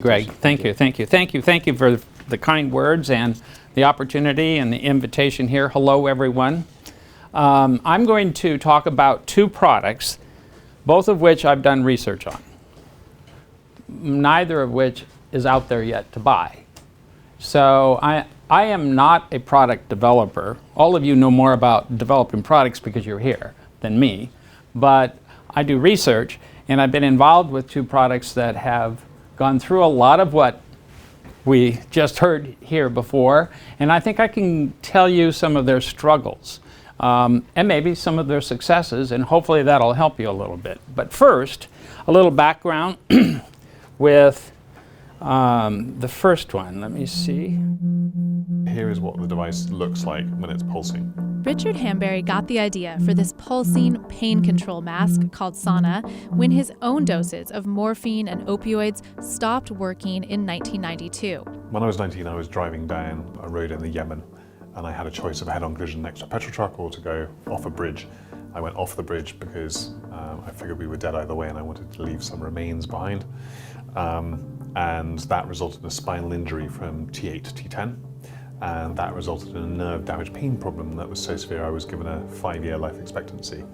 Greg, thank you for the kind words and the opportunity and the invitation here. Hello, everyone. I'm going to talk about two products, both of which I've done research on, neither of which is out there yet to buy. So I am not a product developer. All of you know more about developing products because you're here than me, but I do research, and I've been involved with two products that have gone through a lot of what we just heard here before, and I think I can tell you some of their struggles and maybe some of their successes, and hopefully that'll help you a little bit. But first, a little background with the first one. Let me see. Here is what the device looks like when it's pulsing. Richard Hamberry got the idea for this pulsing pain control mask called Sauna when his own doses of morphine and opioids stopped working in 1992. When I was 19, I was driving down a road in the Yemen, and I had a choice of a head-on collision next to a petrol truck or to go off a bridge. I went off the bridge because I figured we were dead either way and I wanted to leave some remains behind. And that resulted in a spinal injury from T8 to T10. And that resulted in a nerve damage pain problem that was so severe I was given a 5-year life expectancy.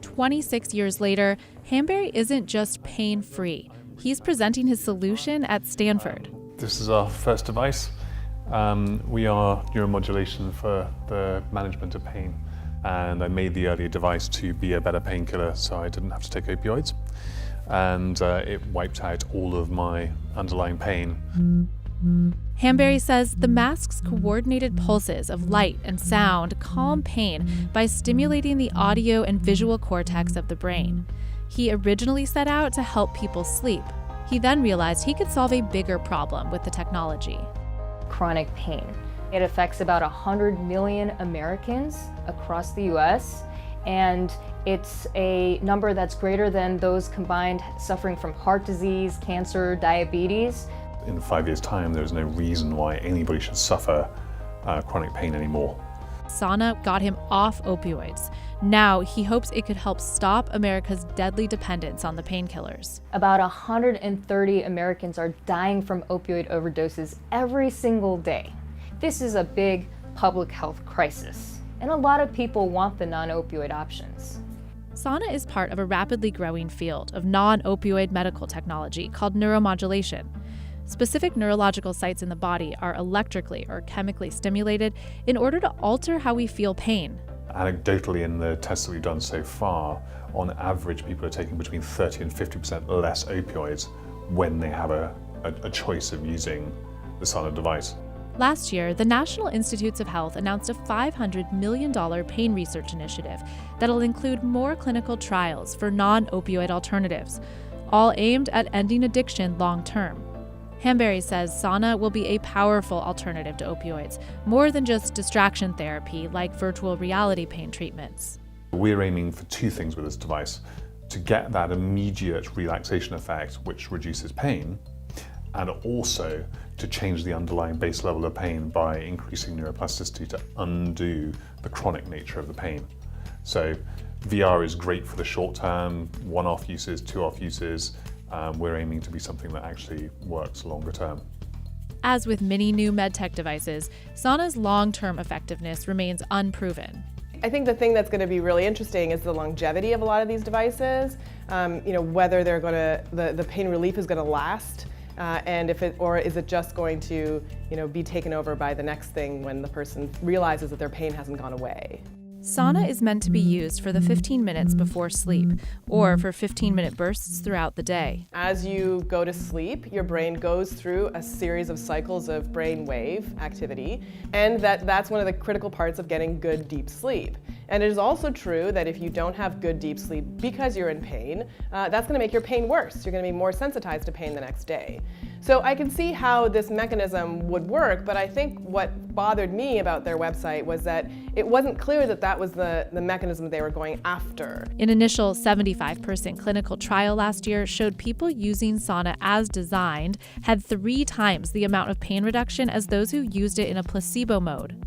26 years later, Hamberry isn't just pain-free. He's presenting his solution at Stanford. This is our first device. We are neuromodulation for the management of pain. And I made the earlier device to be a better painkiller so I didn't have to take opioids. And it wiped out all of my underlying pain. Hamberry says the mask's coordinated pulses of light and sound calm pain by stimulating the audio and visual cortex of the brain. He originally set out to help people sleep. He then realized he could solve a bigger problem with the technology. Chronic pain. It affects about 100 million Americans across the US, and it's a number that's greater than those combined suffering from heart disease, cancer, diabetes. In 5 years' time, there's no reason why anybody should suffer chronic pain anymore. Sauna got him off opioids. Now he hopes it could help stop America's deadly dependence on the painkillers. About 130 Americans are dying from opioid overdoses every single day. This is a big public health crisis, and a lot of people want the non-opioid options. Sauna is part of a rapidly growing field of non-opioid medical technology called neuromodulation. Specific neurological sites in the body are electrically or chemically stimulated in order to alter how we feel pain. Anecdotally, in the tests that we've done so far, on average, people are taking between 30 and 50% less opioids when they have a choice of using the Sauna device. Last year, the National Institutes of Health announced a $500 million pain research initiative that'll include more clinical trials for non-opioid alternatives, all aimed at ending addiction long-term. Hamberry says Sauna will be a powerful alternative to opioids, more than just distraction therapy like virtual reality pain treatments. We're aiming for two things with this device: to get that immediate relaxation effect, which reduces pain, and also to change the underlying base level of pain by increasing neuroplasticity to undo the chronic nature of the pain. So VR is great for the short term, one-off uses, two-off uses. We're aiming to be something that actually works longer term. As with many new medtech devices, Sauna's long-term effectiveness remains unproven. I think the thing that's going to be really interesting is the longevity of a lot of these devices. Whether they're going to the pain relief is going to last, and or is it just going to be taken over by the next thing when the person realizes that their pain hasn't gone away. Sauna is meant to be used for the 15 minutes before sleep, or for 15-minute bursts throughout the day. As you go to sleep, your brain goes through a series of cycles of brain wave activity, and that's one of the critical parts of getting good deep sleep. And it is also true that if you don't have good deep sleep because you're in pain, that's going to make your pain worse. You're going to be more sensitized to pain the next day. So I can see how this mechanism would work, but I think what bothered me about their website was that it wasn't clear that that was the mechanism they were going after. An initial 75-person clinical trial last year showed people using Sauna as designed had 3 times the amount of pain reduction as those who used it in a placebo mode.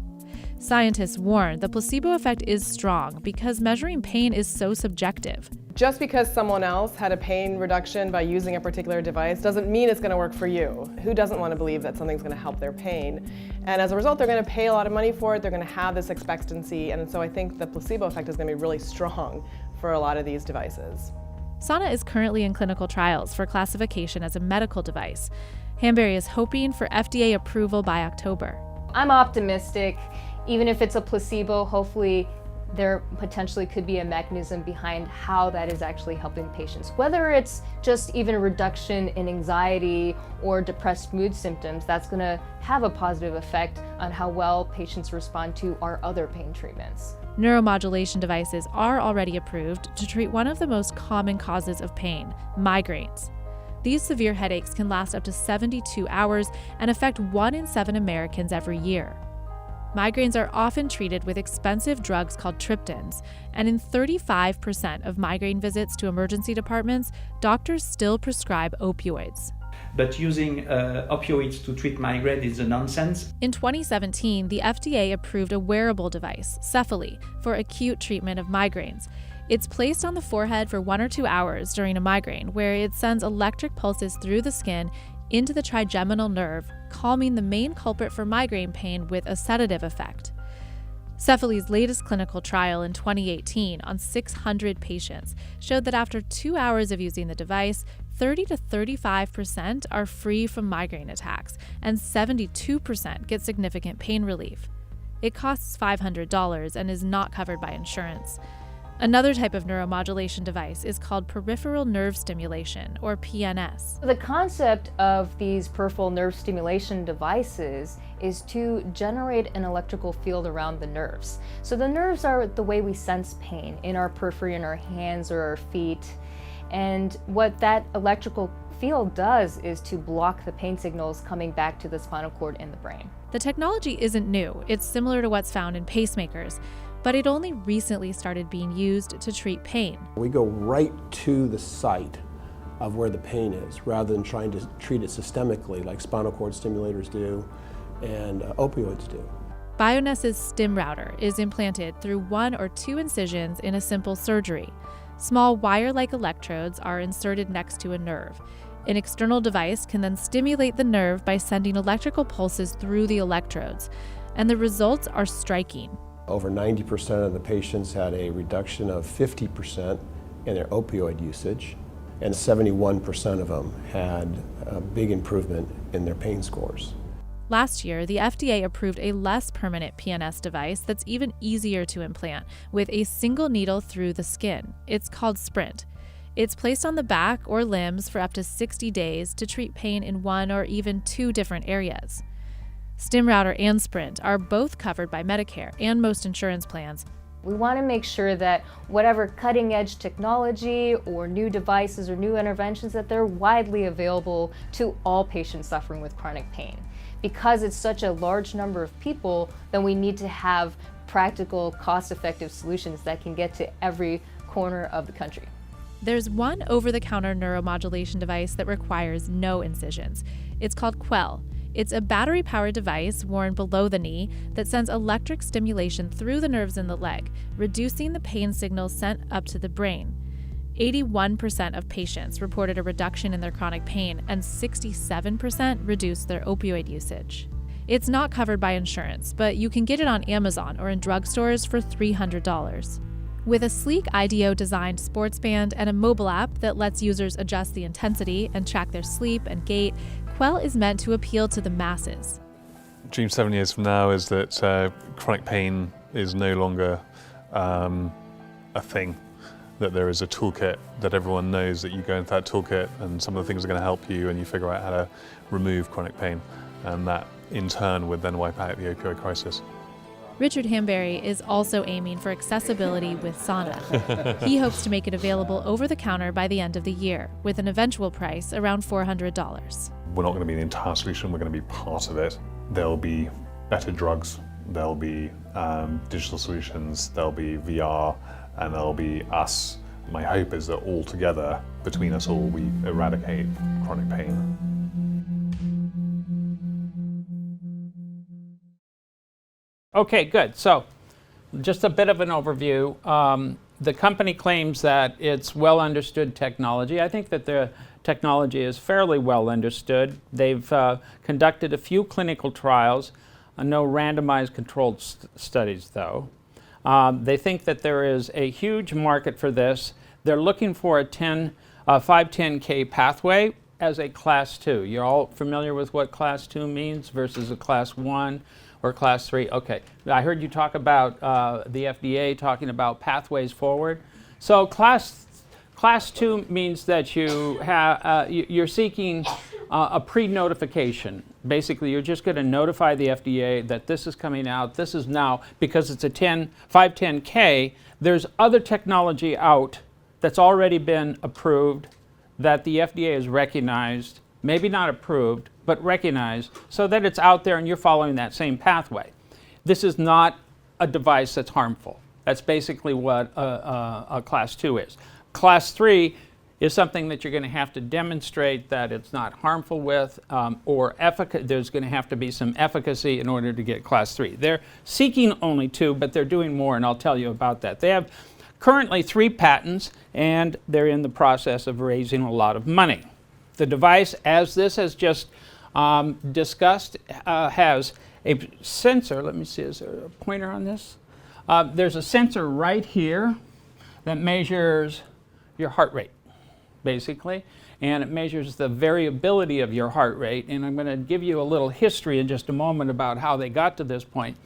Scientists warn the placebo effect is strong because measuring pain is so subjective. Just because someone else had a pain reduction by using a particular device doesn't mean it's going to work for you. Who doesn't want to believe that something's going to help their pain? And as a result, they're going to pay a lot of money for it, they're going to have this expectancy, and so I think the placebo effect is going to be really strong for a lot of these devices. Sana is currently in clinical trials for classification as a medical device. Hanbury is hoping for FDA approval by October. I'm optimistic. Even if it's a placebo, hopefully there potentially could be a mechanism behind how that is actually helping patients. Whether it's just even a reduction in anxiety or depressed mood symptoms, that's going to have a positive effect on how well patients respond to our other pain treatments. Neuromodulation devices are already approved to treat one of the most common causes of pain, migraines. These severe headaches can last up to 72 hours and affect 1 in 7 Americans every year. Migraines are often treated with expensive drugs called triptans, and in 35% of migraine visits to emergency departments, doctors still prescribe opioids. But using opioids to treat migraine is a nonsense. In 2017, the FDA approved a wearable device, Cephaly, for acute treatment of migraines. It's placed on the forehead for 1 or 2 hours during a migraine, where it sends electric pulses through the skin into the trigeminal nerve, calming the main culprit for migraine pain with a sedative effect. Cephaly's latest clinical trial in 2018 on 600 patients showed that after 2 hours of using the device, 30 to 35% are free from migraine attacks, and 72% get significant pain relief. It costs $500 and is not covered by insurance. Another type of neuromodulation device is called peripheral nerve stimulation, or PNS. The concept of these peripheral nerve stimulation devices is to generate an electrical field around the nerves. So the nerves are the way we sense pain in our periphery, in our hands or our feet. And what that electrical field does is to block the pain signals coming back to the spinal cord in the brain. The technology isn't new. It's similar to what's found in pacemakers, but it only recently started being used to treat pain. We go right to the site of where the pain is, rather than trying to treat it systemically like spinal cord stimulators do and opioids do. Bioness's stim router is implanted through 1 or 2 incisions in a simple surgery. Small wire-like electrodes are inserted next to a nerve. An external device can then stimulate the nerve by sending electrical pulses through the electrodes, and the results are striking. Over 90% of the patients had a reduction of 50% in their opioid usage, and 71% of them had a big improvement in their pain scores. Last year, the FDA approved a less permanent PNS device that's even easier to implant, with a single needle through the skin. It's called Sprint. It's placed on the back or limbs for up to 60 days to treat pain in 1 or even 2 different areas. StimRouter and Sprint are both covered by Medicare and most insurance plans. We want to make sure that whatever cutting-edge technology or new devices or new interventions, that they're widely available to all patients suffering with chronic pain. Because it's such a large number of people, then we need to have practical, cost-effective solutions that can get to every corner of the country. There's one over-the-counter neuromodulation device that requires no incisions. It's called Quell. It's a battery-powered device worn below the knee that sends electric stimulation through the nerves in the leg, reducing the pain signals sent up to the brain. 81% of patients reported a reduction in their chronic pain, and 67% reduced their opioid usage. It's not covered by insurance, but you can get it on Amazon or in drugstores for $300. With a sleek IDEO-designed sports band and a mobile app that lets users adjust the intensity and track their sleep and gait, Quell is meant to appeal to the masses. Dream 7 years from now is that chronic pain is no longer a thing, that there is a toolkit that everyone knows that you go into that toolkit and some of the things are going to help you and you figure out how to remove chronic pain, and that in turn would then wipe out the opioid crisis. Richard Hanbury is also aiming for accessibility with Sana. He hopes to make it available over the counter by the end of the year, with an eventual price around $400. We're not going to be the entire solution, we're going to be part of it. There'll be better drugs, there'll be digital solutions, there'll be VR, and there'll be us. My hope is that all together, between us all, we eradicate chronic pain. Okay, good. So just a bit of an overview. The company claims that it's well understood technology. I think that the technology is fairly well understood. They've conducted a few clinical trials, no randomized controlled studies though. They think that there is a huge market for this. They're looking for a 510K pathway as a Class 2. You're all familiar with what Class 2 means versus a Class 1 or Class 3? Okay. I heard you talk about the FDA talking about pathways forward. So Class 2 means that you're seeking a pre-notification. Basically, you're just going to notify the FDA that this is coming out. This is now, because it's a 510K, there's other technology out that's already been approved that the FDA has recognized, maybe not approved, but recognized, so that it's out there and you're following that same pathway. This is not a device that's harmful. That's basically what a Class 2 is. Class 3 is something that you're going to have to demonstrate that it's not harmful with, or there's going to have to be some efficacy in order to get Class 3. They're seeking only 2, but they're doing more, and I'll tell you about that. They have currently 3 patents, and they're in the process of raising a lot of money. The device, as this has just discussed, has a sensor. Let me see, is there a pointer on this? There's a sensor right here that measures your heart rate, basically, and it measures the variability of your heart rate. And I'm going to give you a little history in just a moment about how they got to this point.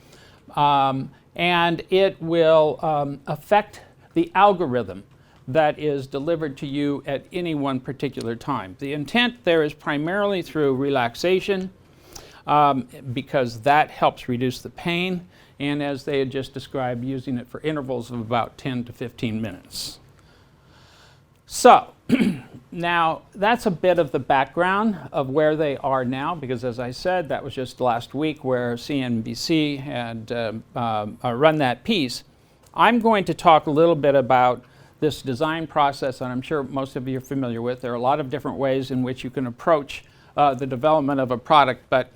And it will affect the algorithm that is delivered to you at any one particular time. The intent there is primarily through relaxation, because that helps reduce the pain, and as they had just described, using it for intervals of about 10 to 15 minutes. So, now that's a bit of the background of where they are now, because as I said, that was just last week where CNBC had run that piece. I'm going to talk a little bit about this design process, and I'm sure most of you are familiar with. There are a lot of different ways in which you can approach the development of a product, but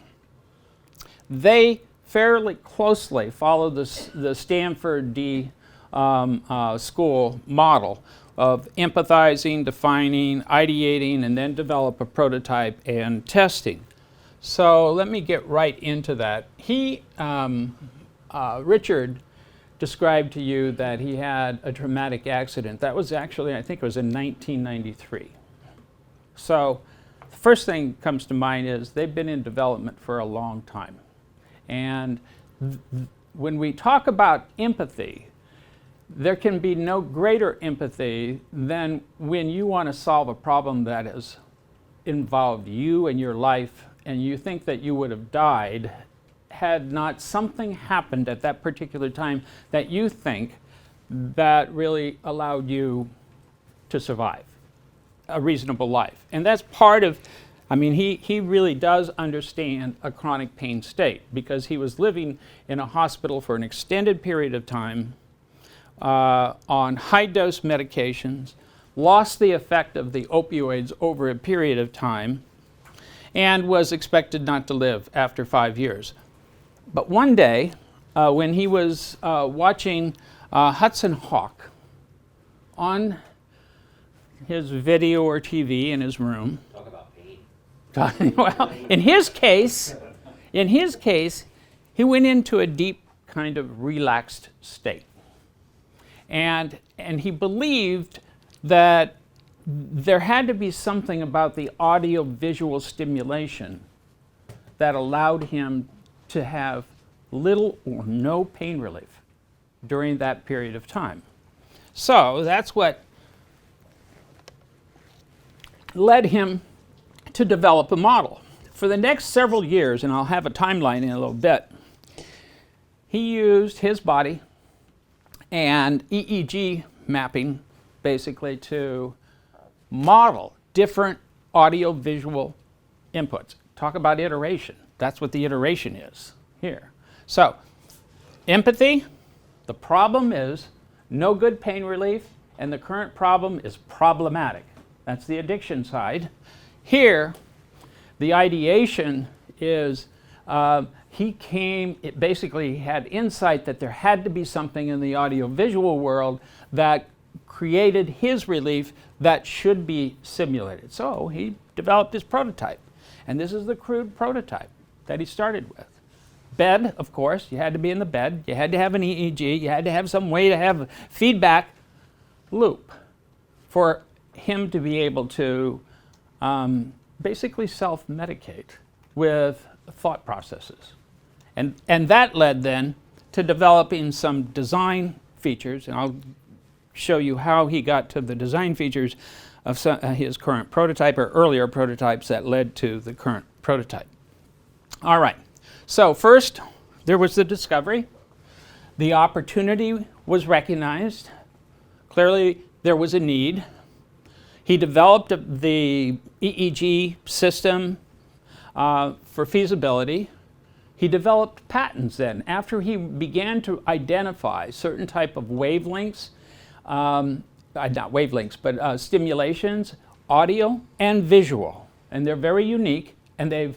they fairly closely follow the Stanford school model of empathizing, defining, ideating, and then develop a prototype and testing. So let me get right into that. Richard described to you that he had a traumatic accident. That was actually, I think it was in 1993. So the first thing that comes to mind is they've been in development for a long time. And when we talk about empathy, there can be no greater empathy than when you want to solve a problem that has involved you and your life, and you think that you would have died had not something happened at that particular time that you think that really allowed you to survive a reasonable life. And that's part of, he really does understand a chronic pain state, because he was living in a hospital for an extended period of time on high-dose medications, lost the effect of the opioids over a period of time, and was expected not to live after 5 years. But one day, when he was watching Hudson Hawk on his video or TV in his room, Talk about pain. well, in his case, he went into a deep kind of relaxed state. And he believed that there had to be something about the audio-visual stimulation that allowed him to have little or no pain relief during that period of time. So that's what led him to develop a model. For the next several years, and I'll have a timeline in a little bit, he used his body and EEG mapping basically to model different audio-visual inputs. Talk about iteration. That's what the iteration is here. So, empathy, the problem is no good pain relief, and the current problem is problematic. That's the addiction side. Here, the ideation is Basically had insight that there had to be something in the audiovisual world that created his relief that should be simulated. So he developed his prototype. And this is the crude prototype that he started with. Bed, of course, you had to be in the bed. You had to have an EEG. You had to have some way to have a feedback loop for him to be able to basically self-medicate with thought processes. And that led then to developing some design features, and I'll show you how he got to the design features of his current prototype or earlier prototypes that led to the current prototype. All right, so first there was the discovery. The opportunity was recognized. Clearly there was a need. He developed the EEG system for feasibility. He developed patents then. After he began to identify certain type of wavelengths, not wavelengths, but stimulations, audio and visual. And they're very unique, and they've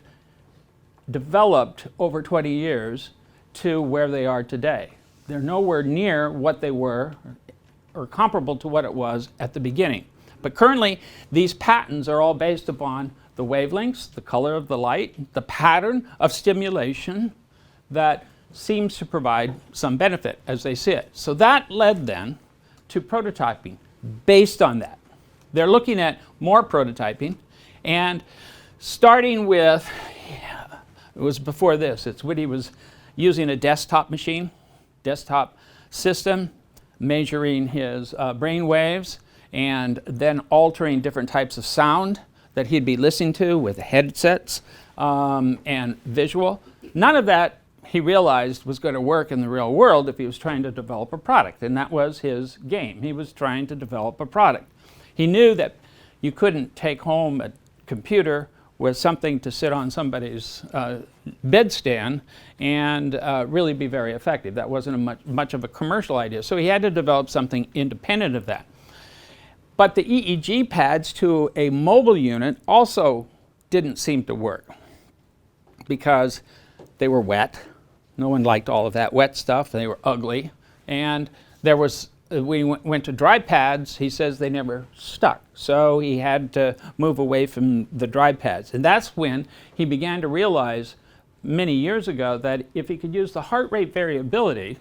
developed over 20 years to where they are today. They're nowhere near what they were or comparable to what it was at the beginning. But currently, these patents are all based upon the wavelengths, the color of the light, the pattern of stimulation that seems to provide some benefit as they see it. So that led then to prototyping based on that. They're looking at more prototyping, and starting with, it was before this, it's when he was using a desktop machine, desktop system, measuring his brain waves, and then altering different types of sound that he'd be listening to with headsets and visual. None of that he realized was going to work in the real world if he was trying to develop a product, and that was his game. He was trying to develop a product. He knew that you couldn't take home a computer with something to sit on somebody's bedstand and really be very effective. That wasn't much of a commercial idea, so he had to develop something independent of that. But the EEG pads to a mobile unit also didn't seem to work because they were wet. No one liked all of that wet stuff. They were ugly. And there was, we went to dry pads, he says they never stuck. So he had to move away from the dry pads. And that's when he began to realize many years ago that if he could use the heart rate variability,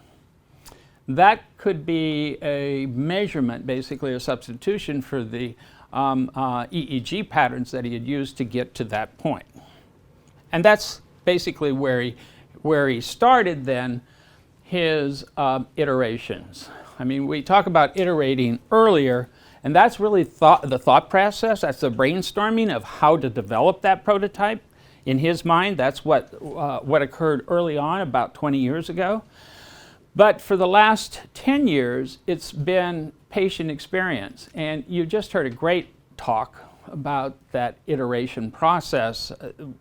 that could be a measurement, basically a substitution for the EEG patterns that he had used to get to that point. And that's basically where he started then his iterations. I mean, we talk about iterating earlier, and that's really the thought process. That's the brainstorming of how to develop that prototype. In his mind, that's what occurred early on, about 20 years ago. But for the last 10 years, it's been patient experience. And you just heard a great talk about that iteration process,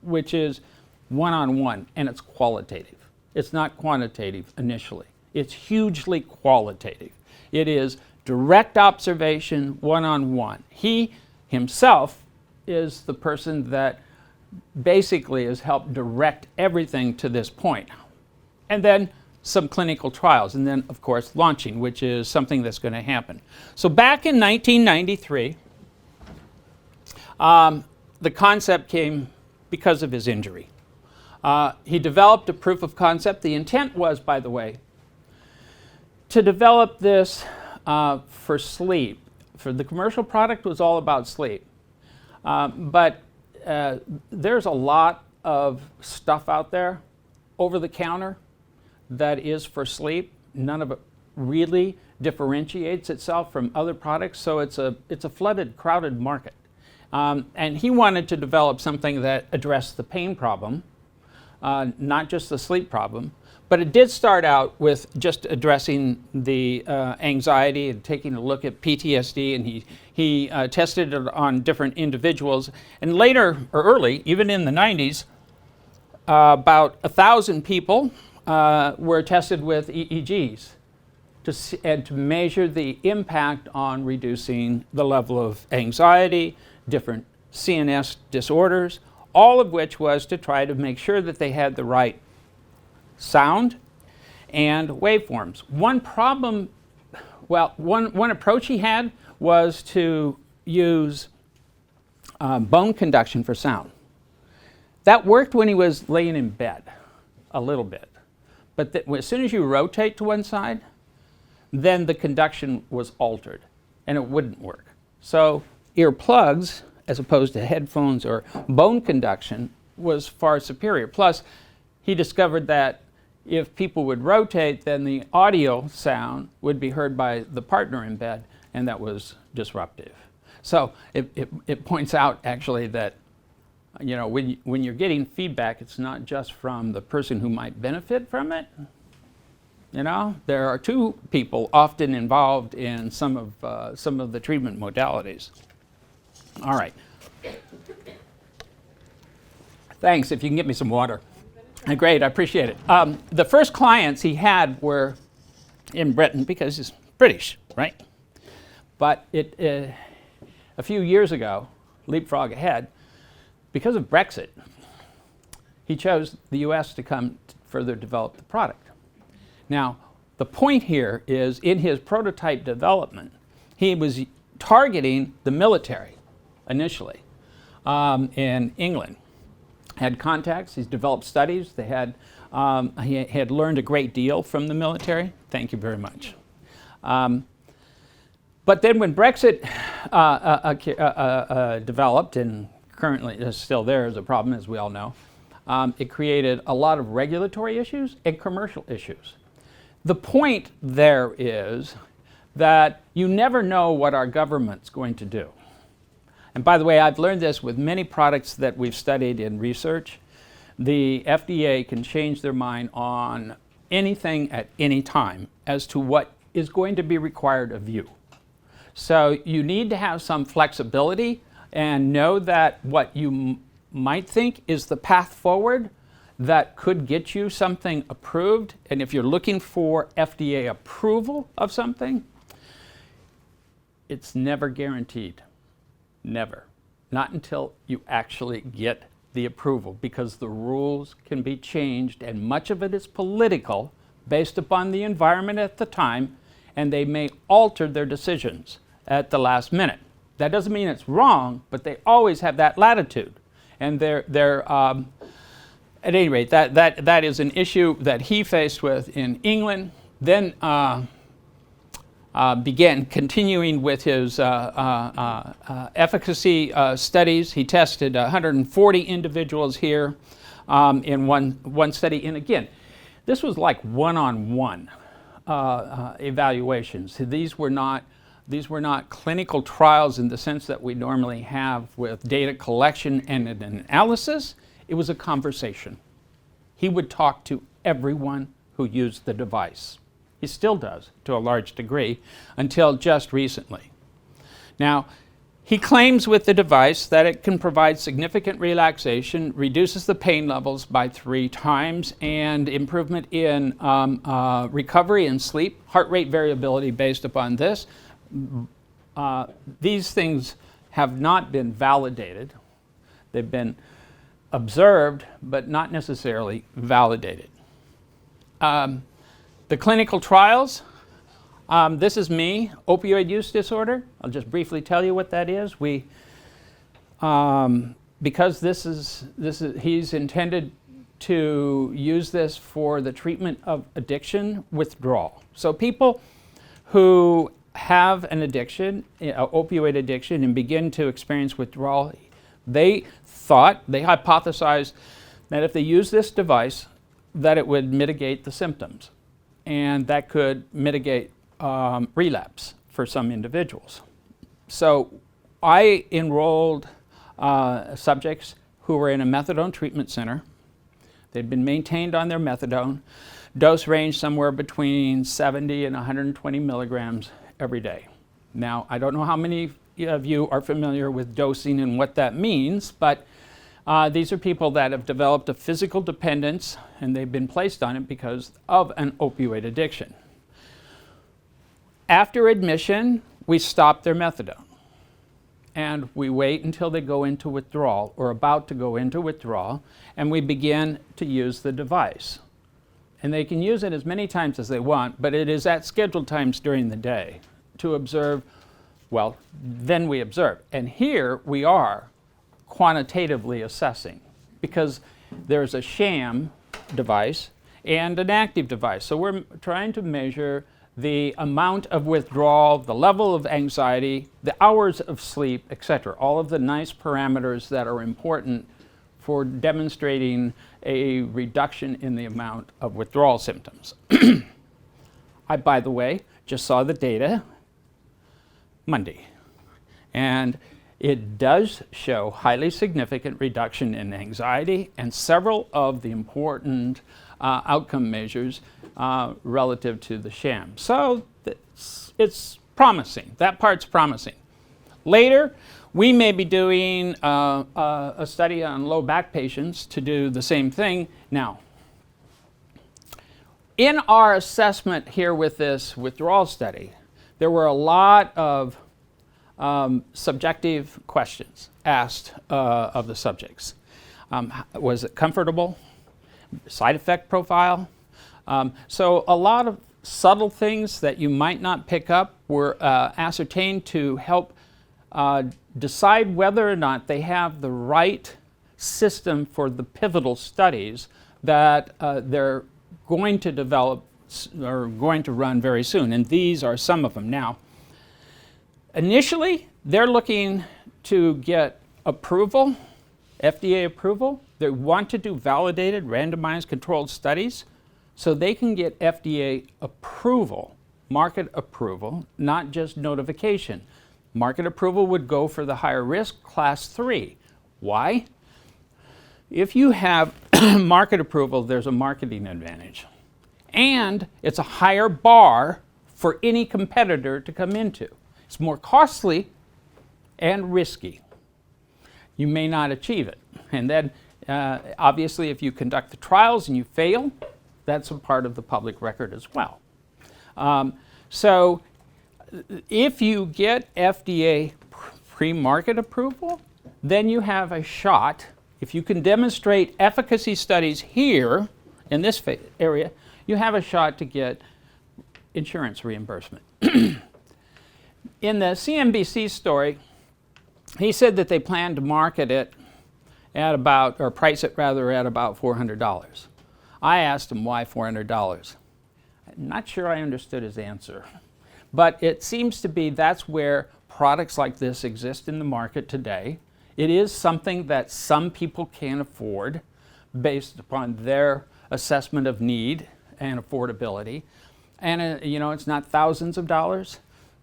which is one-on-one, and it's qualitative. It's not quantitative initially. It's hugely qualitative. It is direct observation, one-on-one. He himself is the person that basically has helped direct everything to this point. And then some clinical trials, and then, of course, launching, which is something that's going to happen. So back in 1993, the concept came because of his injury. He developed a proof of concept. The intent was, by the way, to develop this for sleep. For the commercial product was all about sleep. But there's a lot of stuff out there over the counter that is for sleep. None of it really differentiates itself from other products, so it's a flooded, crowded market. And he wanted to develop something that addressed the pain problem, not just the sleep problem. But it did start out with just addressing the anxiety and taking a look at PTSD, and he tested it on different individuals. And later, or early, even in the 90s, about 1,000 people were tested with EEGs to measure the impact on reducing the level of anxiety, different CNS disorders, all of which was to try to make sure that they had the right sound and waveforms. One problem, well, one approach he had was to use bone conduction for sound. That worked when he was laying in bed a little bit. But as soon as you rotate to one side, then the conduction was altered and it wouldn't work. So earplugs, as opposed to headphones or bone conduction, was far superior. Plus, he discovered that if people would rotate, then the audio sound would be heard by the partner in bed, and that was disruptive. So it points out actually that, you know, when you're getting feedback, it's not just from the person who might benefit from it. You know, there are two people often involved in some of the treatment modalities. All right. Thanks. If you can get me some water. Great, I appreciate it. The first clients he had were in Britain because he's British, right? But a few years ago, leapfrog ahead, because of Brexit, he chose the US to come to further develop the product. Now, the point here is in his prototype development, he was targeting the military initially in England. Had contacts, he's developed studies, he had learned a great deal from the military. Thank you very much. But then when Brexit developed, and currently is still there as a problem, as we all know, it created a lot of regulatory issues and commercial issues. The point there is that you never know what our government's going to do. And by the way, I've learned this with many products that we've studied in research. The FDA can change their mind on anything at any time as to what is going to be required of you. So you need to have some flexibility and know that what you might think is the path forward that could get you something approved. And if you're looking for FDA approval of something, it's never guaranteed. Never. Not until you actually get the approval, because the rules can be changed and much of it is political based upon the environment at the time, and they may alter their decisions at the last minute. That doesn't mean it's wrong, but they always have that latitude. And at any rate, that is an issue that he faced with in England. Then began continuing with his efficacy studies. He tested 140 individuals here in one study. And again, this was like one-on-one evaluations. These were not clinical trials in the sense that we normally have with data collection and an analysis. It was a conversation. He would talk to everyone who used the device. He still does, to a large degree, until just recently. Now, he claims with the device that it can provide significant relaxation, reduces the pain levels by 3 times, and improvement in recovery and sleep, heart rate variability based upon this. These things have not been validated. They've been observed, but not necessarily validated. The clinical trials, this is me, opioid use disorder. I'll just briefly tell you what that is. Because he's intended to use this for the treatment of addiction withdrawal. So people who have an addiction, opioid addiction, and begin to experience withdrawal, they hypothesized that if they use this device, that it would mitigate the symptoms. And that could mitigate relapse for some individuals. So I enrolled subjects who were in a methadone treatment center. They'd been maintained on their methadone. Dose range somewhere between 70 and 120 milligrams every day. Now, I don't know how many of you are familiar with dosing and what that means, but these are people that have developed a physical dependence and they've been placed on it because of an opioid addiction. After admission, we stopped their methadone. and we wait until they go into withdrawal or about to go into withdrawal, and we begin to use the device. And they can use it as many times as they want, but it is at scheduled times during the day to observe. Well, then we observe. And here we are quantitatively assessing, because there's a sham device and an active device. So we're trying to measure the amount of withdrawal, the level of anxiety, the hours of sleep, etc. All of the nice parameters that are important for demonstrating a reduction in the amount of withdrawal symptoms. I, by the way, just saw the data Monday, and it does show highly significant reduction in anxiety and several of the important outcome measures relative to the sham. So it's promising. That part's promising. Later, we may be doing a study on low back patients to do the same thing. Now, in our assessment here with this withdrawal study, there were a lot of subjective questions asked of the subjects. Was it comfortable? Side effect profile? So a lot of subtle things that you might not pick up were ascertained to help decide whether or not they have the right system for the pivotal studies that they're going to develop or going to run very soon. And these are some of them. Now, initially, they're looking to get approval, FDA approval. They want to do validated, randomized, controlled studies so they can get FDA approval, market approval, not just notification. Market approval would go for the higher risk, class 3. Why? If you have market approval, there's a marketing advantage. And it's a higher bar for any competitor to come into. It's more costly and risky. You may not achieve it. And then, obviously, if you conduct the trials and you fail, that's a part of the public record as well. So if you get FDA pre-market approval, then you have a shot. If you can demonstrate efficacy studies here in this area, you have a shot to get insurance reimbursement. In the CNBC story, he said that they plan to market it at about, or price it rather, at about $400. I asked him why $400. I'm not sure I understood his answer, but it seems to be that's where products like this exist in the market today. It is something that some people can afford based upon their assessment of need and affordability. And you know, it's not thousands of dollars.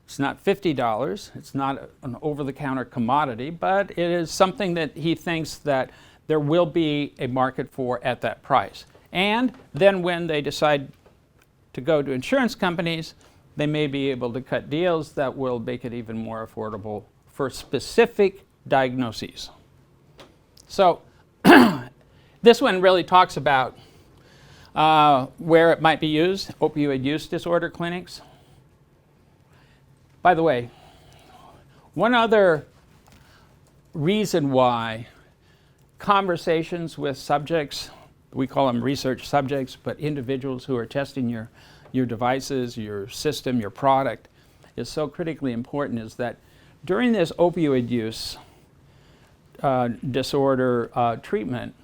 It's not $50. It's not an over-the-counter commodity, but it is something that he thinks that there will be a market for at that price. And then when they decide to go to insurance companies, they may be able to cut deals that will make it even more affordable for specific diagnoses. So this one really talks about where it might be used, opioid use disorder clinics. By the way, one other reason why conversations with subjects, we call them research subjects, but individuals who are testing your devices, your system, your product, is so critically important is that during this opioid use disorder treatment,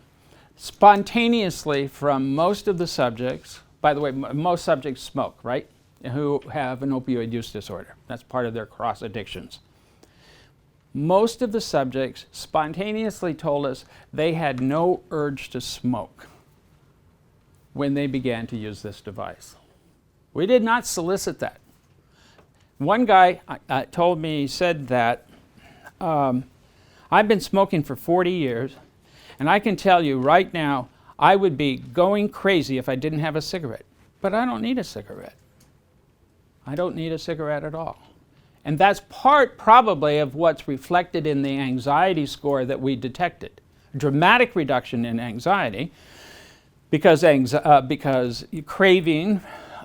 spontaneously from most of the subjects, by the way, most subjects smoke, right? Who have an opioid use disorder. That's part of their cross addictions. Most of the subjects spontaneously told us they had no urge to smoke when they began to use this device. We did not solicit that. One guy told me, he said that, I've been smoking for 40 years, and I can tell you right now, I would be going crazy if I didn't have a cigarette. But I don't need a cigarette. I don't need a cigarette at all. And that's part probably of what's reflected in the anxiety score that we detected. Dramatic reduction in anxiety because craving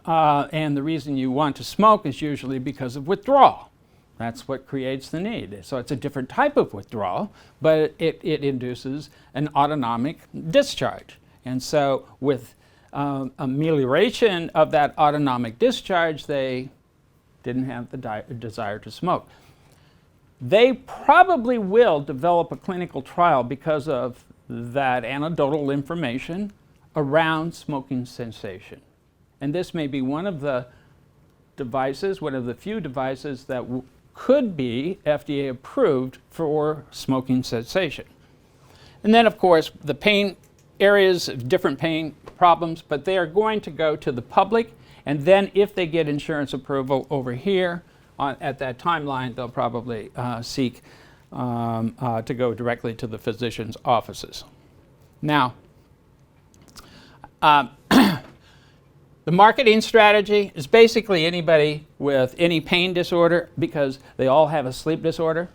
and the reason you want to smoke is usually because of withdrawal. That's what creates the need. So it's a different type of withdrawal, but it induces an autonomic discharge. And so with amelioration of that autonomic discharge, they didn't have the desire to smoke. They probably will develop a clinical trial because of that anecdotal information around smoking cessation. And this may be one of the devices, one of the few devices that could be FDA approved for smoking cessation. And then, of course, the pain areas of different pain problems, but they are going to go to the public, and then if they get insurance approval over here at that timeline, they'll probably seek to go directly to the physician's offices. Now, the marketing strategy is basically anybody with any pain disorder, because they all have a sleep disorder.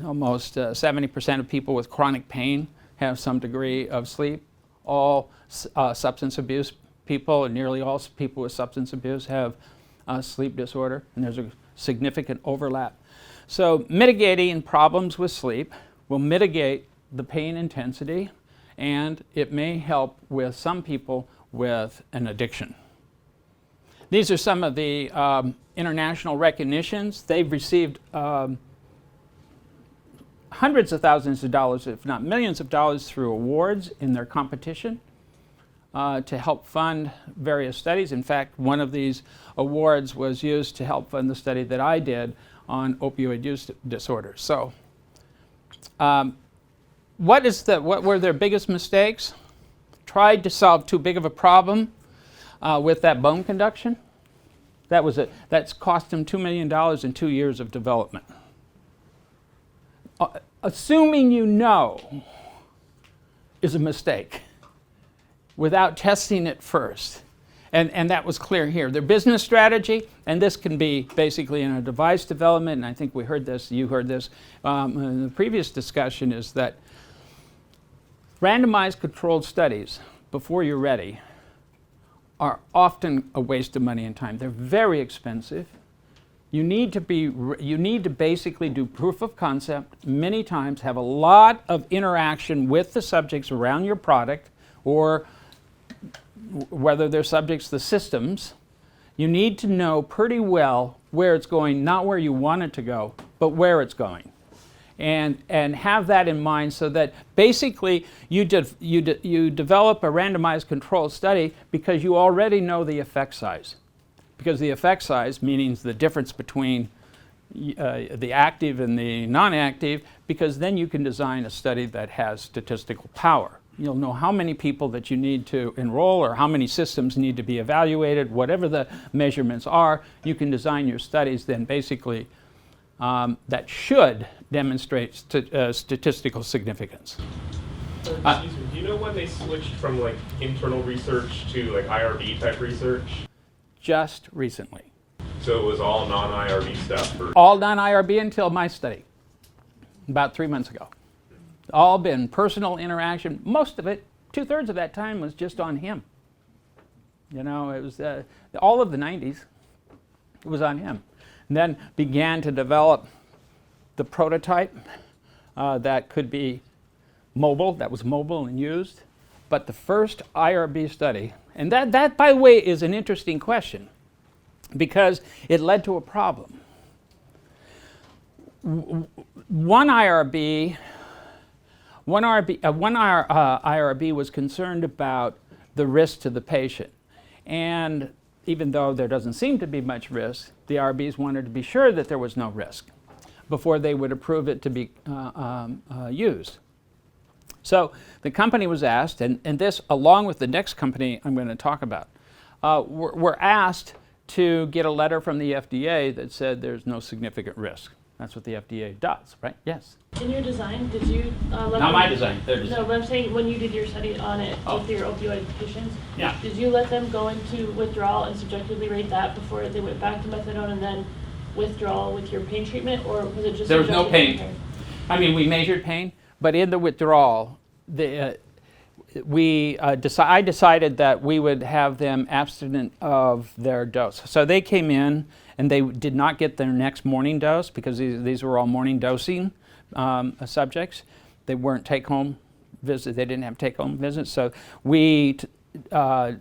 Almost 70% of people with chronic pain have some degree of sleep. All substance abuse people, and nearly all people with substance abuse have sleep disorder, and there's a significant overlap. So mitigating problems with sleep will mitigate the pain intensity, and it may help with some people with an addiction. These are some of the international recognitions. They've received hundreds of thousands of dollars, if not millions of dollars, through awards in their competition to help fund various studies. In fact, one of these awards was used to help fund the study that I did on opioid use disorders. So what were their biggest mistakes? Tried to solve too big of a problem with that bone conduction. That's cost them $2 million in 2 years of development. Assuming you know is a mistake without testing it first. And that was clear here. Their business strategy, and this can be basically in a device development, and I think we heard this, you heard this in the previous discussion, is that randomized controlled studies before you're ready are often a waste of money and time. They're very expensive. You need to basically do proof of concept many times, have a lot of interaction with the subjects around your product, or whether they're subjects, the systems. You need to know pretty well where it's going, not where you want it to go, but where it's going. And have that in mind, so that basically you develop a randomized controlled study because you already know the effect size. Because the effect size, meaning the difference between the active and the non-active, because then you can design a study that has statistical power. You'll know how many people that you need to enroll, or how many systems need to be evaluated, whatever the measurements are. You can design your studies then basically that should demonstrate statistical significance. Excuse me, do you know when they switched from like internal research to like IRB type research? Just recently. So it was all non-IRB stuff? Or? All non-IRB until my study, about 3 months ago. All been personal interaction. Most of it, 2/3 of that time, was just on him. You know, it was all of the 90s, it was on him. And then began to develop the prototype that could be mobile, that was mobile and used. But the first IRB study, and that by the way is an interesting question, because it led to a problem. One IRB was concerned about the risk to the patient. And even though there doesn't seem to be much risk, the IRBs wanted to be sure that there was no risk before they would approve it to be used. So the company was asked, and this, along with the next company I'm going to talk about, were asked to get a letter from the FDA that said there's no significant risk. That's what the FDA does, right? Yes? In your design, did you let Not my design, their design. No, but I'm saying when you did your study on it with your opioid patients, Yeah. did you let them go into withdrawal and subjectively rate that before they went back to methadone and then withdrawal with your pain treatment, or was it just There was no subjective pain. I mean, we measured pain, but in the withdrawal, I decided that we would have them abstinent of their dose. So they came in and they did not get their next morning dose because these were all morning dosing subjects. They weren't take-home visits. They didn't have take-home visits. So we held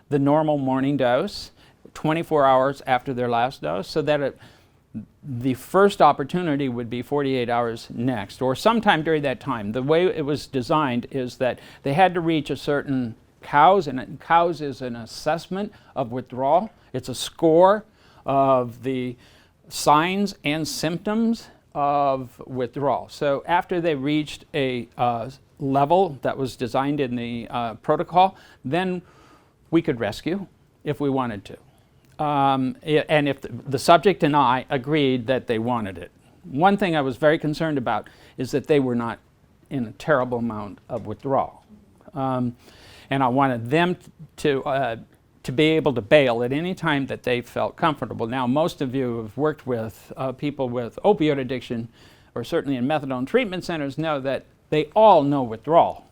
the normal morning dose 24 hours after their last dose, so that the first opportunity would be 48 hours next, or sometime during that time. The way it was designed is that they had to reach a certain COWS, and COWS is an assessment of withdrawal. It's a score of the signs and symptoms of withdrawal. So after they reached a level that was designed in the protocol, then we could rescue if we wanted to. And if the subject and I agreed that they wanted it. One thing I was very concerned about is that they were not in a terrible amount of withdrawal. And I wanted them to be able to bail at any time that they felt comfortable. Now, most of you who have worked with people with opioid addiction, or certainly in methadone treatment centers, know that they all know withdrawal.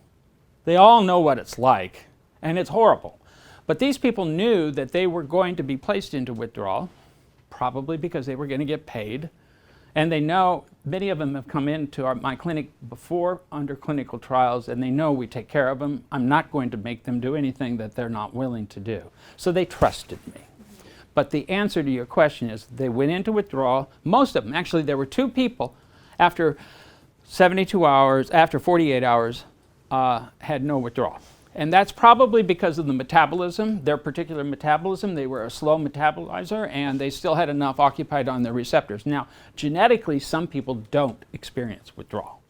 They all know what it's like, and it's horrible. But these people knew that they were going to be placed into withdrawal, probably because they were going to get paid. And they know, many of them have come into my clinic before under clinical trials, and they know we take care of them. I'm not going to make them do anything that they're not willing to do. So they trusted me. But the answer to your question is they went into withdrawal. Most of them, actually there were 2 people after 72 hours, after 48 hours, had no withdrawal. And that's probably because of the metabolism, their particular metabolism. They were a slow metabolizer, and they still had enough occupied on their receptors. Now, genetically, some people don't experience withdrawal,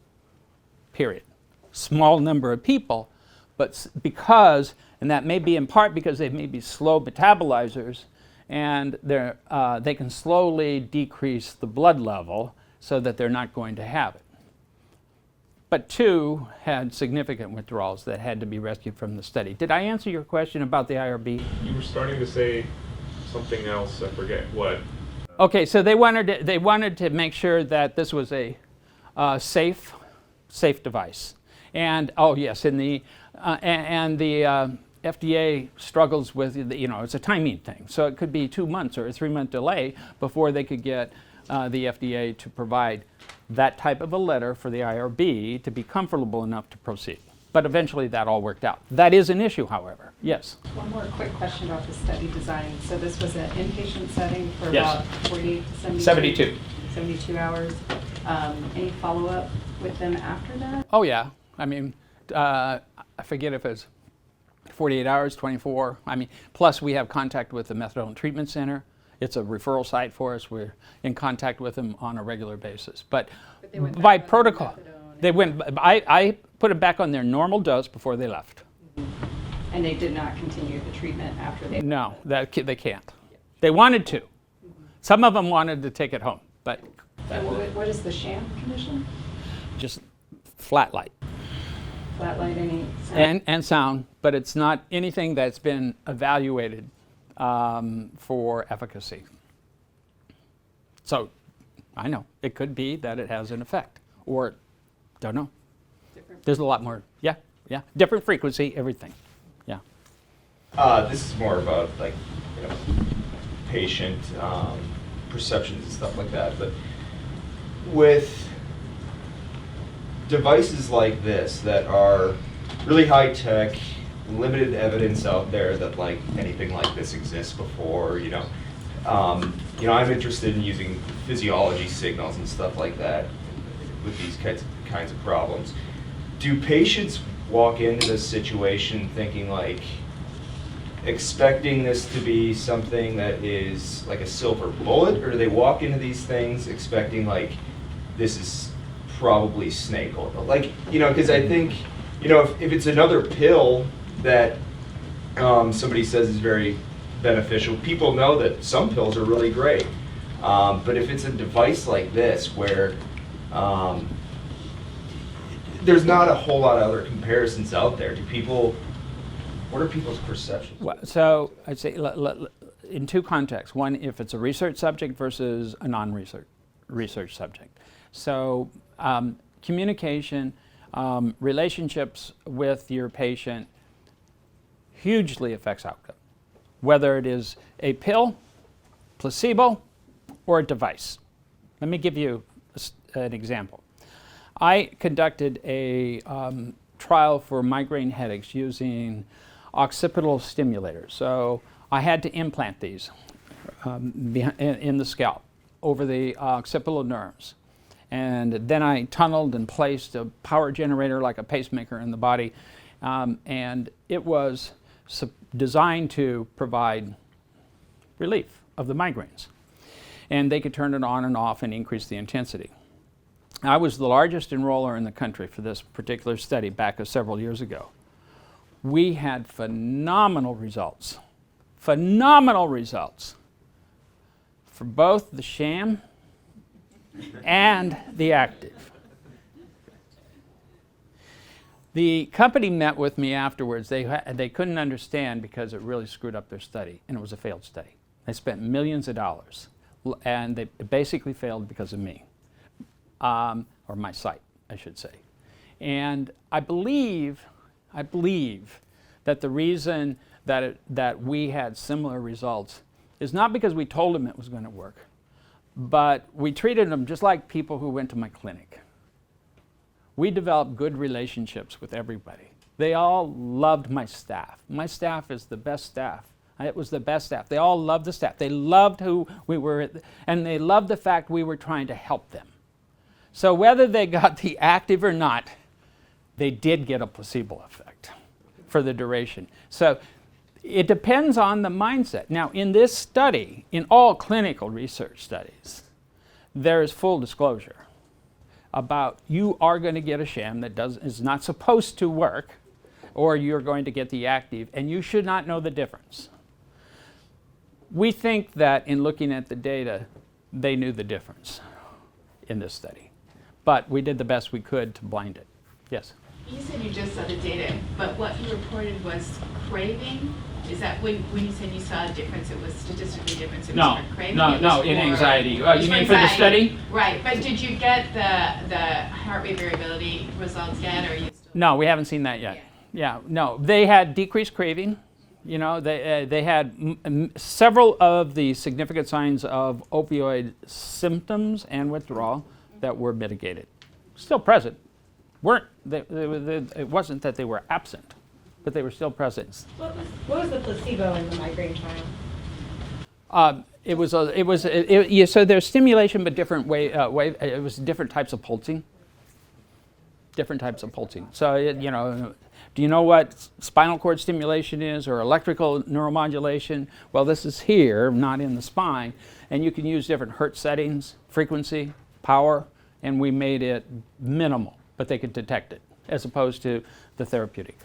period. Small number of people, but because, and that may be in part because they may be slow metabolizers, and they can slowly decrease the blood level so that they're not going to have it. But 2 had significant withdrawals that had to be rescued from the study. Did I answer your question about the IRB? You were starting to say something else, I forget what. Okay, so they wanted to make sure that this was a safe device. And oh yes, the FDA struggles with, it's a timing thing. So it could be 2 months or a 3-month delay before they could get the FDA to provide that type of a letter for the IRB to be comfortable enough to proceed. But eventually that all worked out. That is an issue, however. Yes? One more quick question about the study design. So this was an inpatient setting for Yes. about 48 to 72 hours. Any follow-up with them after that? Oh yeah. I mean, I forget if it's 48 hours, 24. I mean, plus we have contact with the methadone treatment center. It's a referral site for us. We're in contact with them on a regular basis. But by protocol, I put them back on their normal dose before they left. Mm-hmm. And they did not continue the treatment after they... No, they can't. They wanted to. Mm-hmm. Some of them wanted to take it home, but... And what is the sham condition? Just flat light. Flat light, any sound? And sound, but it's not anything that's been evaluated for efficacy. So, I know, it could be that it has an effect, or don't know. There's a lot more, yeah, different frequency, everything, yeah. This is more about patient perceptions and stuff like that, but with devices like this that are really high tech, limited evidence out there that anything like this exists before, I'm interested in using physiology signals and stuff like that with these kinds of problems. Do patients walk into this situation thinking expecting this to be something that is like a silver bullet, or do they walk into these things expecting this is probably snake oil? Because I think, if it's another pill that somebody says is very beneficial, people know that some pills are really great. But if it's a device like this where there's not a whole lot of other comparisons out there, what are people's perceptions? Well, so I'd say in 2 contexts. One, if it's a research subject versus a non-research subject. So communication, relationships with your patient hugely affects outcome, whether it is a pill, placebo, or a device. Let me give you an example. I conducted a trial for migraine headaches using occipital stimulators. So I had to implant these in the scalp over the occipital nerves. And then I tunneled and placed a power generator like a pacemaker in the body. And it was designed to provide relief of the migraines. And they could turn it on and off and increase the intensity. I was the largest enroller in the country for this particular study back several years ago. We had phenomenal results for both the sham and the active. The company met with me afterwards. They couldn't understand because it really screwed up their study, and it was a failed study. They spent millions of dollars, and they basically failed because of me, or my site, I should say. And I believe that the reason that we had similar results is not because we told them it was going to work, but we treated them just like people who went to my clinic. We developed good relationships with everybody. They all loved my staff. My staff is the best staff. It was the best staff. They all loved the staff. They loved who we were, and they loved the fact we were trying to help them. So whether they got the active or not, they did get a placebo effect for the duration. So it depends on the mindset. Now, in this study, in all clinical research studies, there is full disclosure about you are going to get a sham that is not supposed to work, or you're going to get the active, and you should not know the difference. We think that in looking at the data, they knew the difference in this study. But we did the best we could to blind it. Yes? You said you just saw the data, but what you reported was craving? Is that when you said you saw a difference, it was statistically different? It was for craving? No, in anxiety. You mean for the study? Right, but did you get the heart rate variability results yet, or are you still? No, we haven't seen that yet. Yeah, no. They had decreased craving. You know, they had several of the significant signs of opioid symptoms and withdrawal that were mitigated. Still present. It wasn't that they were absent, but they were still present. What was the placebo in the migraine trial? So there's stimulation, but different it was different types of pulsing. So do you know what spinal cord stimulation is, or electrical neuromodulation? Well, this is here, not in the spine, and you can use different hertz settings, frequency, power, and we made it minimal, but they could detect it, as opposed to the therapeutic.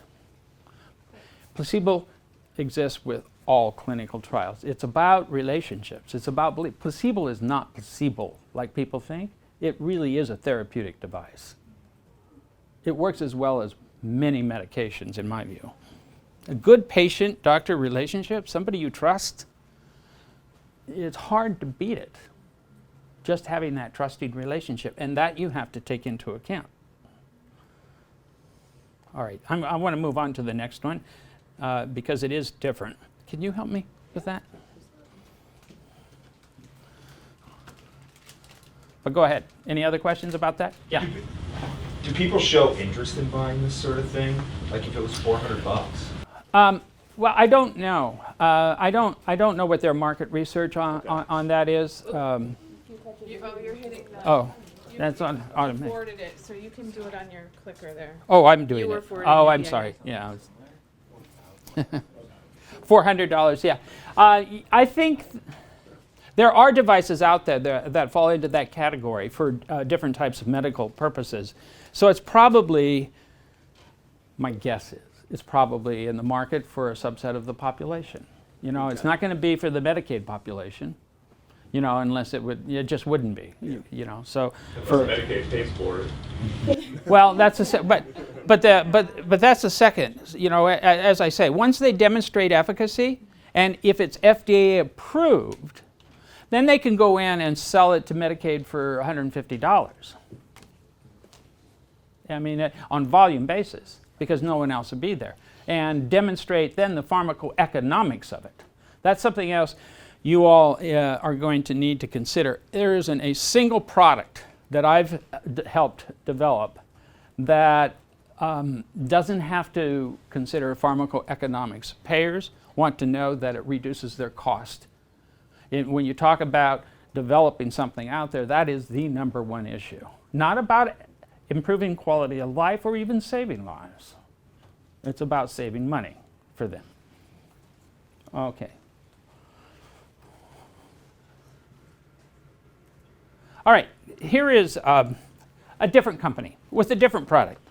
Placebo exists with all clinical trials. It's about relationships. It's about belief. Placebo is not placebo like people think. It really is a therapeutic device. It works as well as many medications, in my view. A good patient-doctor relationship, somebody you trust, it's hard to beat it. Just having that trusting relationship, and that you have to take into account. All right, I want to move on to the next one because it is different. Can you help me with that? But go ahead. Any other questions about that? Yeah. Do people show interest in buying this sort of thing? Like if it was $400? Well, I don't know. I don't know what their market research on that is. You're hitting the. Oh, that's on automatic. You forwarded it, so you can do it on your clicker there. Oh, I'm doing it. Oh, I'm yeah, sorry. Yeah. $400. Yeah. I think there are devices out there that fall into that category for different types of medical purposes. So it's probably, my guess is, it's probably in the market for a subset of the population. You know, it's not going to be for the Medicaid population. You know, unless it just wouldn't be. You know, so unless Medicaid pays for it. Well, that's but that's the second. You know, as I say, once they demonstrate efficacy, and if it's FDA approved, then they can go in and sell it to Medicaid for $150. I mean, on volume basis, because no one else would be there, and demonstrate then the pharmacoeconomics of it. That's something else you all are going to need to consider. There isn't a single product that I've helped develop that doesn't have to consider pharmacoeconomics. Payers want to know that it reduces their cost. When you talk about developing something out there, that is the number one issue. Not about improving quality of life or even saving lives. It's about saving money for them. Okay. All right, here is a different company with a different product.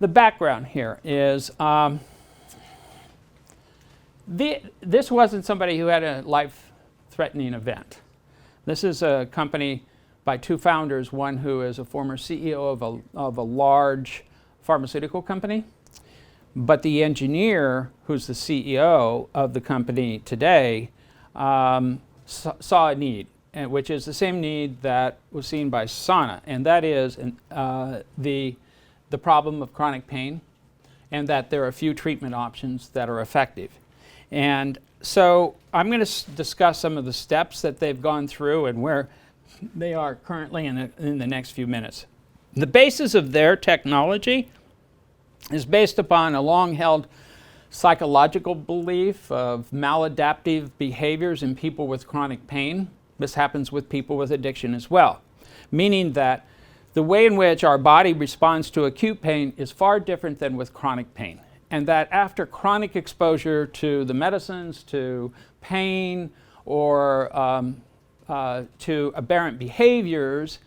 The background here is this wasn't somebody who had a life-threatening event. This is a company by two founders, one who is a former CEO of a large pharmaceutical company, but the engineer who's the CEO of the company today saw a need, which is the same need that was seen by Sana, and that is the problem of chronic pain, and that there are a few treatment options that are effective. And so I'm going to discuss some of the steps that they've gone through and where they are currently in the next few minutes. The basis of their technology is based upon a long-held psychological belief of maladaptive behaviors in people with chronic pain. This happens with people with addiction as well, meaning that the way in which our body responds to acute pain is far different than with chronic pain, and that after chronic exposure to the medicines, to pain, or to aberrant behaviors,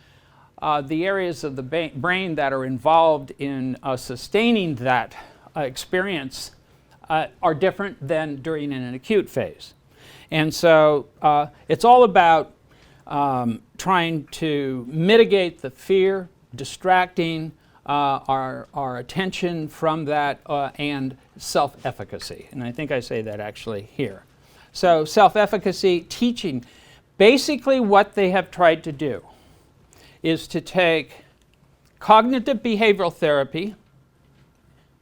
the areas of the brain that are involved in sustaining that experience are different than during an acute phase. And so it's all about trying to mitigate the fear, distracting our attention from that, and self-efficacy. And I think I say that actually here. So self-efficacy, teaching. Basically what they have tried to do is to take cognitive behavioral therapy.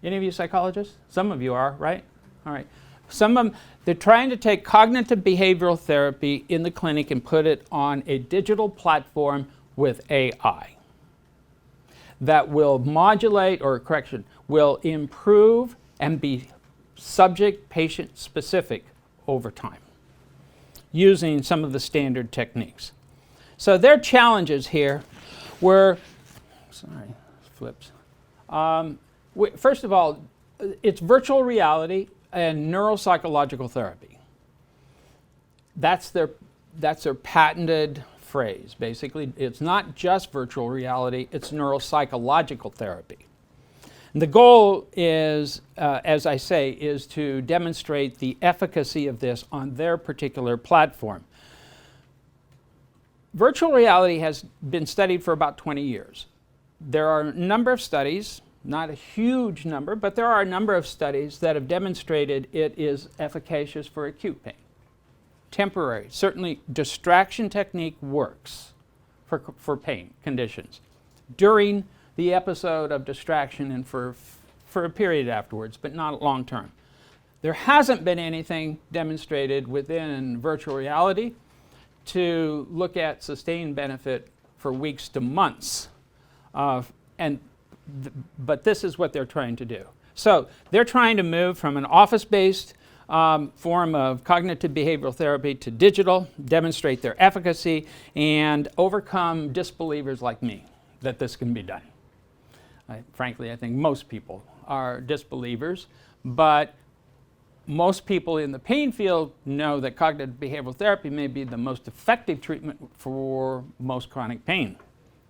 Any of you psychologists? Some of you are, right? All right. Some of them, they're trying to take cognitive behavioral therapy in the clinic and put it on a digital platform with AI that will modulate, or correction, will improve and be subject patient specific over time using some of the standard techniques. So their challenges here were, first of all, it's virtual reality and neuropsychological therapy. That's their patented phrase. Basically, it's not just virtual reality, it's neuropsychological therapy. And the goal is, as I say, is to demonstrate the efficacy of this on their particular platform. Virtual reality has been studied for about 20 years. There are a number of studies, not a huge number, but there are a number of studies that have demonstrated it is efficacious for acute pain. Temporary, certainly distraction technique works for pain conditions during the episode of distraction and for a period afterwards, but not long term. There hasn't been anything demonstrated within virtual reality to look at sustained benefit for weeks to months. But this is what they're trying to do. So they're trying to move from an office-based form of cognitive behavioral therapy to digital, demonstrate their efficacy, and overcome disbelievers like me that this can be done. Frankly, I think most people are disbelievers, but most people in the pain field know that cognitive behavioral therapy may be the most effective treatment for most chronic pain.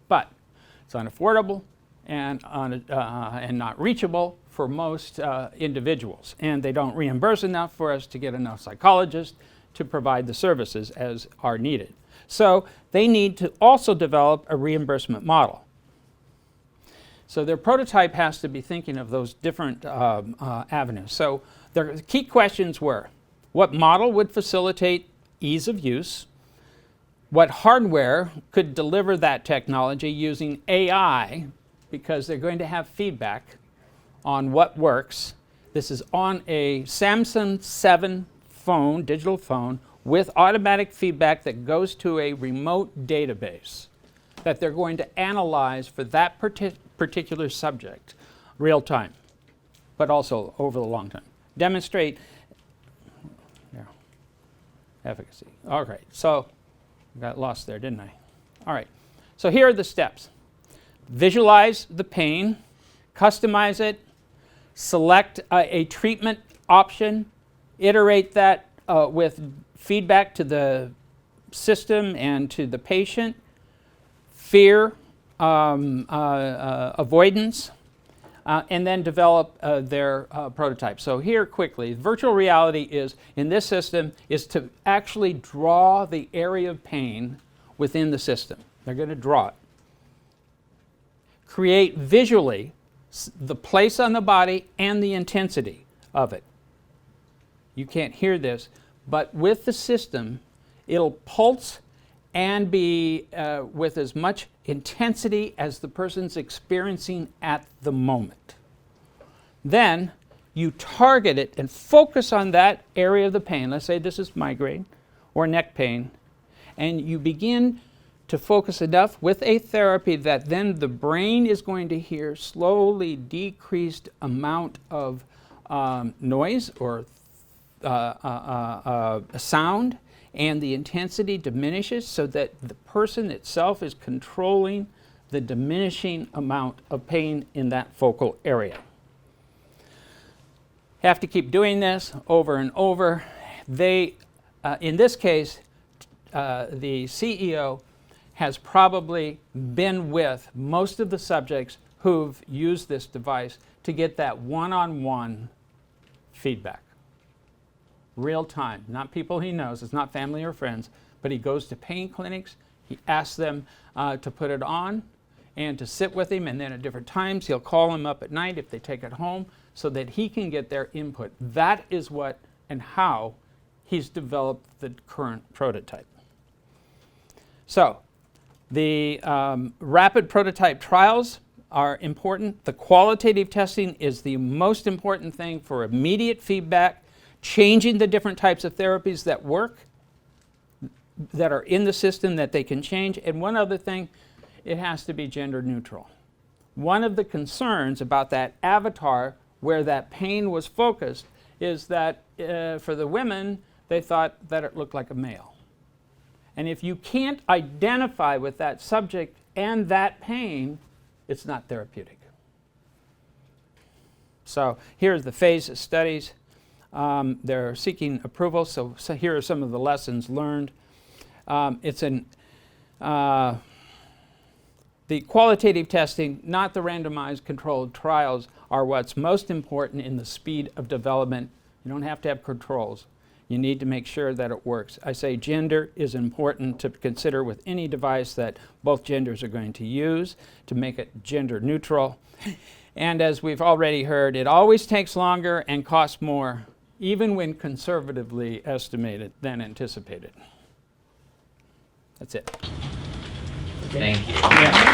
But it's unaffordable and not reachable for most individuals. And they don't reimburse enough for us to get enough psychologists to provide the services as are needed. So they need to also develop a reimbursement model. So their prototype has to be thinking of those different avenues. So their key questions were, what model would facilitate ease of use? what hardware could deliver that technology using AI, because they're going to have feedback on what works. This is on a Samsung 7 phone, digital phone, with automatic feedback that goes to a remote database that they're going to analyze for that particular subject, real time, but also over the long time. Demonstrate efficacy. All right, so I got lost there, didn't I? All right, so here are the steps. Visualize the pain, customize it, select a treatment option, iterate that with feedback to the system and to the patient, fear, avoidance, and then develop their prototype. So here quickly, virtual reality is, in this system, is to actually draw the area of pain within the system. They're going to draw it. Create visually the place on the body and the intensity of it. You can't hear this, but with the system, it'll pulse and be with as much intensity as the person's experiencing at the moment. Then you target it and focus on that area of the pain. Let's say this is migraine or neck pain, and you begin to focus enough with a therapy that then the brain is going to hear slowly decreased amount of noise or sound, and the intensity diminishes so that the person itself is controlling the diminishing amount of pain in that focal area. Have to keep doing this over and over. They, in this case, the CEO has probably been with most of the subjects who've used this device to get that one-on-one feedback. Real time, not people he knows, it's not family or friends, but he goes to pain clinics, he asks them to put it on and to sit with him, and then at different times he'll call them up at night if they take it home so that he can get their input. That is what and how he's developed the current prototype. So, the rapid prototype trials are important. The qualitative testing is the most important thing for immediate feedback, changing the different types of therapies that work, that are in the system that they can change. And one other thing, it has to be gender neutral. One of the concerns about that avatar where that pain was focused is that for the women, they thought that it looked like a male. And if you can't identify with that subject and that pain, it's not therapeutic. So here's the phase of studies. They're seeking approval, so here are some of the lessons learned. The qualitative testing, not the randomized controlled trials, are what's most important in the speed of development. You don't have to have controls. You need to make sure that it works. I say gender is important to consider with any device that both genders are going to use to make it gender neutral. And as we've already heard, it always takes longer and costs more, even when conservatively estimated, than anticipated. That's it. Thank you. Yeah.